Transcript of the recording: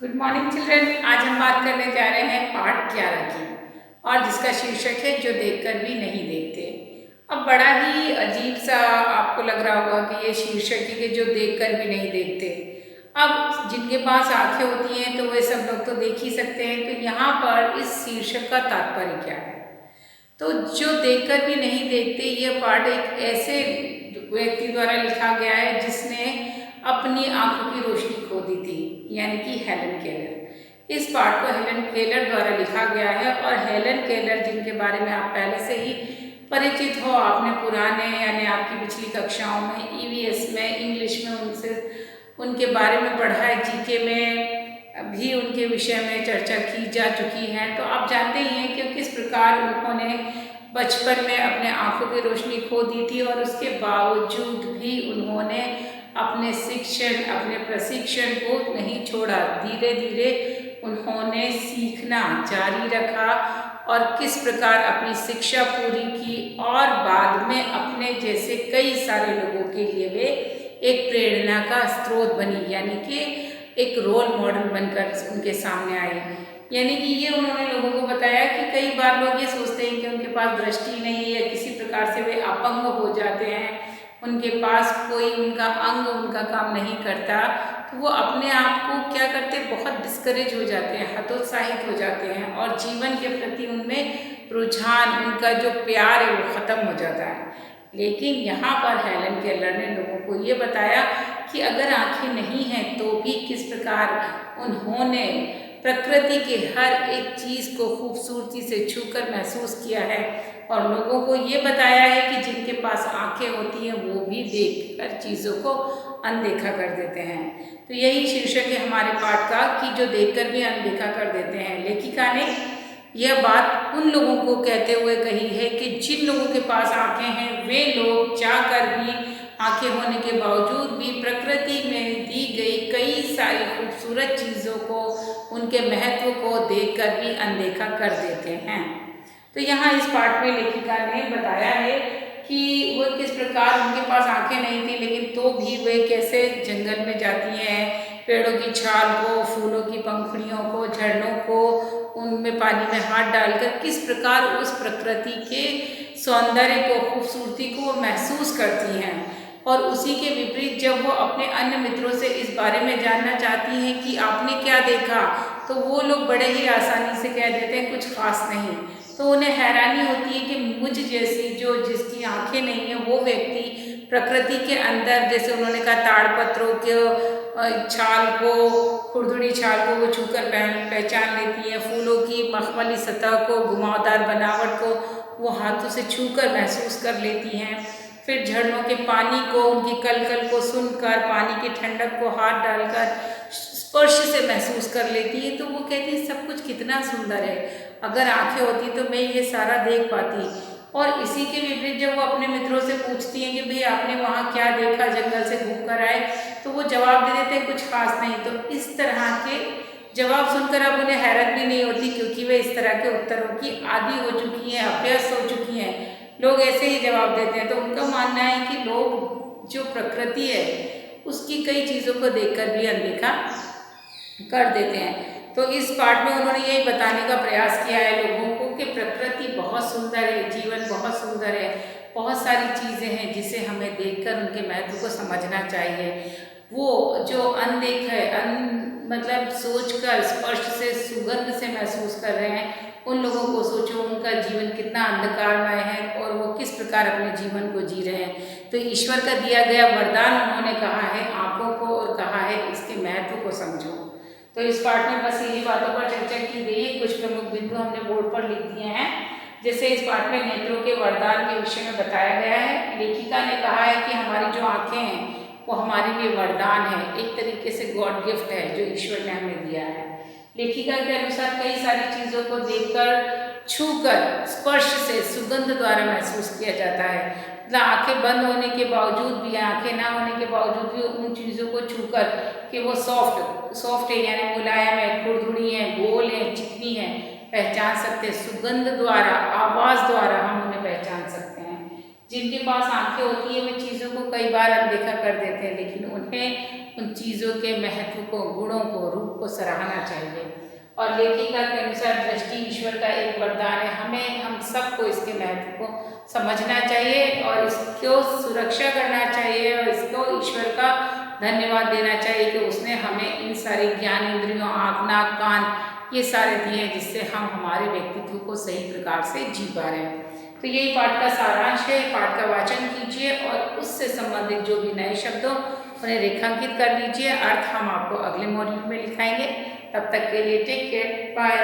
Good morning children. आज हम बात करने जा रहे हैं पाठ 11 की, और जिसका शीर्षक है जो देखकर भी नहीं देखते। अब बड़ा ही अजीब सा आपको लग रहा होगा कि ये शीर्षक है कि जो देखकर भी नहीं देखते। अब जिनके पास आंखें होती हैं तो वे सब लोग तो देख ही सकते हैं, तो यहाँ पर इस शीर्षक का तात्पर्य क्या है? तो जो देखकर भी नहीं देखते, यह पाठ एक ऐसे व्यक्ति द्वारा लिखा गया है जिसने अपनी आंखों की रोशनी खो दी थी, यानी कि हेलन केलर। इस पाठ को हेलन केलर द्वारा लिखा गया है, और हेलन केलर जिनके बारे में आप पहले से ही परिचित हो, आपने पुराने यानी आपकी पिछली कक्षाओं में ईवीएस में इंग्लिश में उनके बारे में पढ़ा है, जीके में भी उनके विषय में चर्चा की जा चुकी है। तो आप जानते ही हैं कि किस प्रकार उन्होंने बचपन में अपने आंखों की रोशनी खो दी थी, और उसके बावजूद भी उन्होंने अपने शिक्षण, अपने प्रशिक्षण को नहीं छोड़ा। धीरे धीरे उन्होंने सीखना जारी रखा और किस प्रकार अपनी शिक्षा पूरी की, और बाद में अपने जैसे कई सारे लोगों के लिए वे एक प्रेरणा का स्रोत बनी, यानी कि एक रोल मॉडल बनकर उनके सामने आई। यानी कि ये उन्होंने लोगों को बताया कि कई बार लोग ये सोचते हैं कि उनके पास दृष्टि नहीं है, किसी प्रकार से वे अपंग हो जाते हैं, उनके पास कोई उनका अंग उनका काम नहीं करता, तो वो अपने आप को क्या करते, बहुत डिस्करेज हो जाते हैं, हतोत्साहित हो जाते हैं, और जीवन के प्रति उनमें रुझान, उनका जो प्यार है वो ख़त्म हो जाता है। लेकिन यहाँ पर हेलन केलर ने लोगों को ये बताया कि अगर आंखें नहीं हैं तो भी किस प्रकार उन्होंने प्रकृति के हर एक चीज़ को खूबसूरती से छूकर महसूस किया है, और लोगों को ये बताया है कि जिनके पास आंखें होती हैं वो भी देखकर चीज़ों को अनदेखा कर देते हैं। तो यही शीर्षक है हमारे पाठ का कि जो देखकर भी अनदेखा कर देते हैं। लेखिका ने यह बात उन लोगों को कहते हुए कही है कि जिन लोगों के पास आंखें हैं वे लोग चाहकर भी, आंखें होने के बावजूद भी, प्रकृति में दी गई कई सारी खूबसूरत चीज़ों को, उनके महत्व को देखकर भी अनदेखा कर देते हैं। तो यहाँ इस पाठ में लेखिका ने बताया है कि वो किस प्रकार उनके पास आंखें नहीं थी, लेकिन तो भी वे कैसे जंगल में जाती हैं, पेड़ों की छाल को, फूलों की पंखुड़ियों को, झरनों को, उनमें पानी में हाथ डालकर किस प्रकार उस प्रकृति के सौंदर्य को, खूबसूरती को वो महसूस करती हैं। और उसी के विपरीत जब वो अपने अन्य मित्रों से इस बारे में जानना चाहती हैं कि आपने क्या देखा, तो वो लोग बड़े ही आसानी से कह देते हैं कुछ खास नहीं। तो उन्हें हैरानी होती है कि मुझ जैसी जिसकी आंखें नहीं है वो व्यक्ति प्रकृति के अंदर, जैसे उन्होंने कहा, ताड़पत्रों के छाल को, खुरदुरी छाल को वो छूकर पहचान लेती है, फूलों की मखमली सतह को, घुमावदार बनावट को वो हाथों से छूकर महसूस कर लेती हैं। फिर झरनों के पानी को, उनकी कलकल को सुनकर, पानी की ठंडक को हाथ डालकर स्पर्श से महसूस कर लेती है। तो वो कहती है सब कुछ कितना सुंदर है, अगर आंखें होती तो मैं ये सारा देख पाती। और इसी के विपरीत जब वो अपने मित्रों से पूछती हैं कि भाई आपने वहाँ क्या देखा, जंगल से घूम कर आए, तो वो जवाब दे देते हैं कुछ खास नहीं। तो इस तरह के जवाब सुनकर अब उन्हें हैरत भी नहीं होती, क्योंकि वे इस तरह के उत्तरों की आदी हो चुकी हैं, अभ्यस्त हो चुकी हैं। लोग ऐसे ही जवाब देते हैं। तो उनका मानना है कि लोग जो प्रकृति है उसकी कई चीज़ों को देखकर भी अनदेखा कर देते हैं। तो इस पाठ में उन्होंने यही बताने का प्रयास किया है लोगों को कि प्रकृति बहुत सुंदर है, जीवन बहुत सुंदर है, बहुत सारी चीज़ें हैं जिसे हमें देखकर उनके महत्व को समझना चाहिए। वो जो अनदेख है, मतलब सोचकर, स्पर्श से, सुगंध से महसूस कर रहे हैं, उन लोगों को सोचो उनका जीवन कितना अंधकारमय है और वो किस प्रकार अपने जीवन को जी रहे हैं। तो ईश्वर का दिया गया वरदान उन्होंने कहा है आँखों को, और कहा है इसके महत्व को समझो। तो इस पाठ में बस यही बातों पर चर्चा की गई है। कुछ प्रमुख बिंदु हमने बोर्ड पर लिख दिए हैं। जैसे इस पाठ में नेत्रों के वरदान के विषय में बताया गया है। लेखिका ने कहा है कि हमारी जो आँखें हैं वो हमारे लिए वरदान है, एक तरीके से गॉड गिफ्ट है जो ईश्वर ने हमें दिया है। लेखिका के अनुसार कई सारी चीज़ों को देखकर, छूकर, स्पर्श से, सुगंध द्वारा महसूस किया जाता है। मतलब आंखें बंद होने के बावजूद भी, आंखें ना होने के बावजूद भी उन चीज़ों को छूकर कि वो सॉफ्ट है, यानी मुलायम है, खुरदुरी है, गोल है, चिकनी है, पहचान सकते हैं। सुगंध द्वारा, आवाज़ द्वारा हम उन्हें पहचान सकते हैं। जिनके पास आंखें होती है वे चीज़ों को कई बार अनदेखा कर देते हैं, लेकिन उन्हें उन चीज़ों के महत्व को, गुणों को, रूप को सराहना चाहिए। और लेखिका के अनुसार दृष्टि ईश्वर का एक वरदान है। हम सबको इसके महत्व को समझना चाहिए और इसको सुरक्षा करना चाहिए और इसको ईश्वर का धन्यवाद देना चाहिए कि उसने हमें इन सारे ज्ञान इंद्रियों, आँख, नाक, कान ये सारे दिए हैं जिससे हम हमारे व्यक्तित्व को सही प्रकार से जी पा रहे हैं। तो यही पाठ का सारांश है। पाठ का वाचन कीजिए और उससे संबंधित जो भी नए शब्द हो उन्हें रेखांकित कर लीजिए। अर्थ हम आपको अगले मॉड्यूल में लिखाएंगे। तब तक के लिए टेक केयर, बाय।